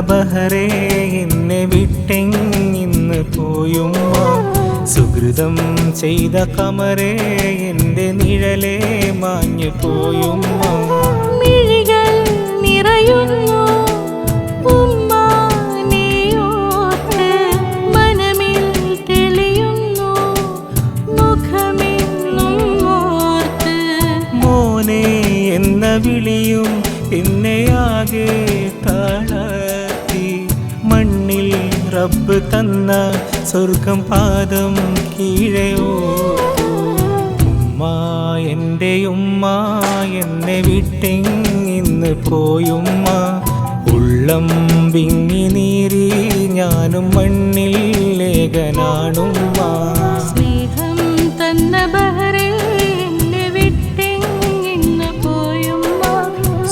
ബഹറേ എന്നെ വിട്ടെങ്ങിന്ന് പോയുമ്മ സുഹൃതം ചെയ്ത കമറേ എൻ്റെ നിഴലേ മാഞ്ഞു പോയുമ്മ മിഴികൾ നിറയുന്നു ഉമ്മാനെയോർത്ത് മനമിൽ തെളിയുന്നു മുഖമെന്നും ഓർത്ത് മോനെ എന്ന വിളിയും എന്നെയാകെ താളാത്തി മണ്ണിൽ റബ്ബ് തന്ന സ്വർഗം പാദം കീഴയോ ഉമ്മ എൻ്റെ ഉമ്മ എന്നെ വിട്ടെങ്ങിന്ന് പോയുമ്മ ഉള്ളം വിങ്ങി നീറി ഞാനും മണ്ണിൽ ലേഖനാണുമ്മ സ്നേഹം തന്ന ബഹറേ എന്നെ വിട്ടെങ്ങിന്ന് പോയുമ്മ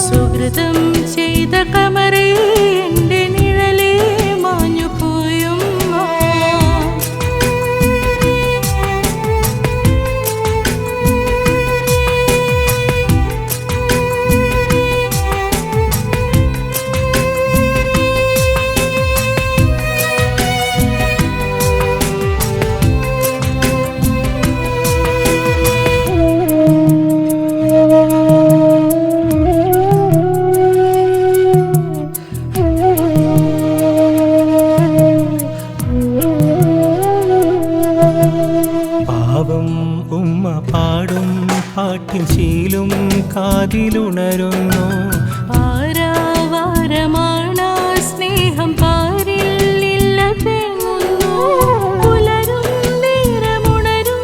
സുഹൃതം ചെയ്ത കമറേ എൻ്റെ നിഴലേ മാഞ്ഞു പോയുമ്മ പാവം ഉമ്മ പാടും പാട്ടിൻ ശീലും കാതിലുണരുന്നു ആരാവാരമാണാ സ്നേഹം പാരില്ല തേങ്ങുന്നു പുലരും നേരമുണരും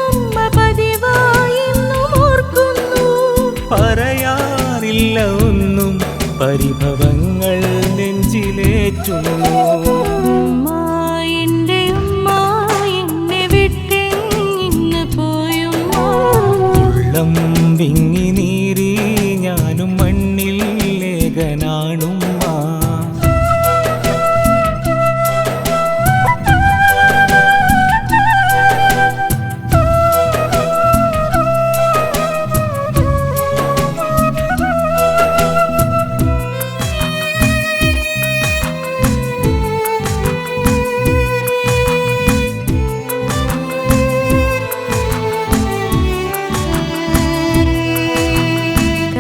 അമ്മ പതിവായെന്നും ഓർക്കുന്നു പറയാറില്ല ഒന്നും പരിഭവങ്ങൾ നെഞ്ചിലേറ്റുന്നു ഉമ്മ എൻ്റെ ഉമ്മ എന്നെ വിട്ടെങ്ങിന്ന് പോയുമ്മ ഉള്ളം വിങ്ങി നീറി ഞാനും മണ്ണിൽ ലേഖനാണുമ്മ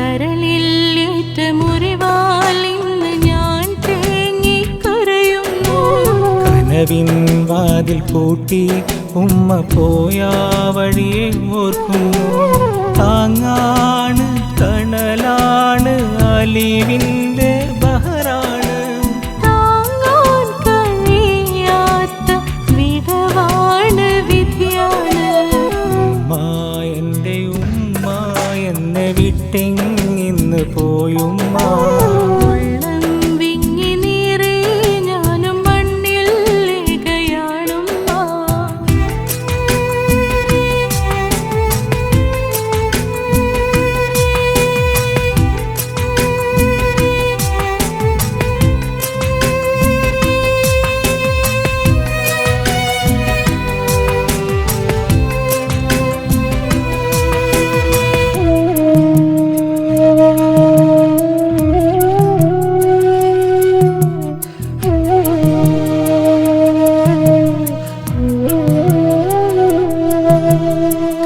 കരളിലേറ്റ മുറിവാൽ ഇന്ന് ഞാൻ തേങ്ങിക്കരയുന്നു കനവിൻ വാതിൽ പൂട്ടി ഉമ്മ പോയാ വഴിയെ ഓർക്കുന്നു താങ്ങാണ് തണലാണ് അലിവിൻ്റെ ബഹറാണ് താങ്ങാൻ കഴിയാത്ത വിടവാണ് വിധിയാണ് ഉമ്മ എൻ്റെ ഉമ്മ എന്നെ വിട്ടെങ്ങിന്ന് പോയുമ്മ ഉള്ളം വിങ്ങി നീറി ഞാനും മണ്ണിൽ ലേഖയാണുമ്മ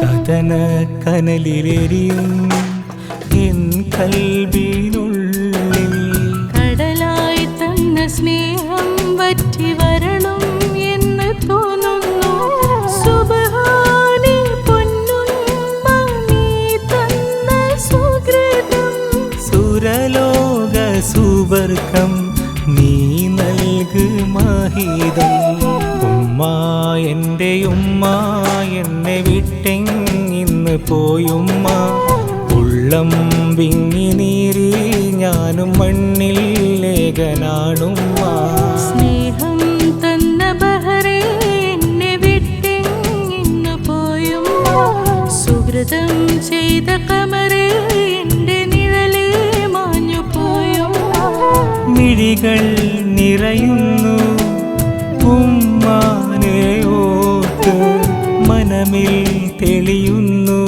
കഥന കനലിലെരിയും എൻ കൽബിനുള്ളിൽ കടലായി തന്ന സ്നേഹം വറ്റി വരണം എന്ന് തോന്നുന്നു സുബ്ഹാനേ പൊന്നുമ്മ നീ തന്ന സുകൃതം സുരലോക സുവർക്കം നീ നൽകു മഹിതം ഉമ്മ എൻ്റെ ഉമ്മ എന്നെ വിട്ടെങ്ങിന്ന് പോയുമ്മ ഉള്ളം വിങ്ങി നീറി ഞാനും മണ്ണിൽ ലേഖനാണുമ്മ സ്നേഹം തന്ന ബഹറേ എന്നെ വിട്ടെങ്ങിന്ന് പോയുമ്മ സുഹൃതം ചെയ്ത കമറേ എൻ്റെ നിഴലേ മാഞ്ഞു പോയുമ്മ മിഴികൾ നിറയുന്നു ഉമ്മാനെ ഓർത്ത് മനമിൽ തെളിയുന്നു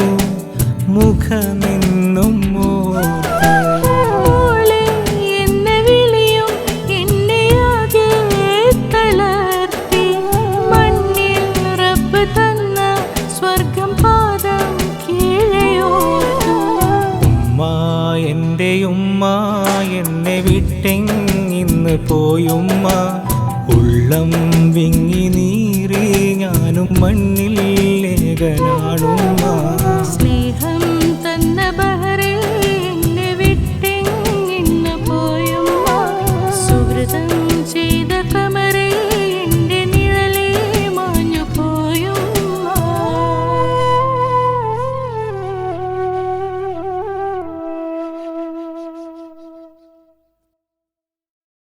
മുഖമെന്നും ഓർത്ത് മോളെ എന്ന വിളിയും എന്നെ പോയുമ്മ. ഉള്ളം വിങ്ങി നീറി ഞാനും മണ്ണിൽ ഏകനാണുമ്മ.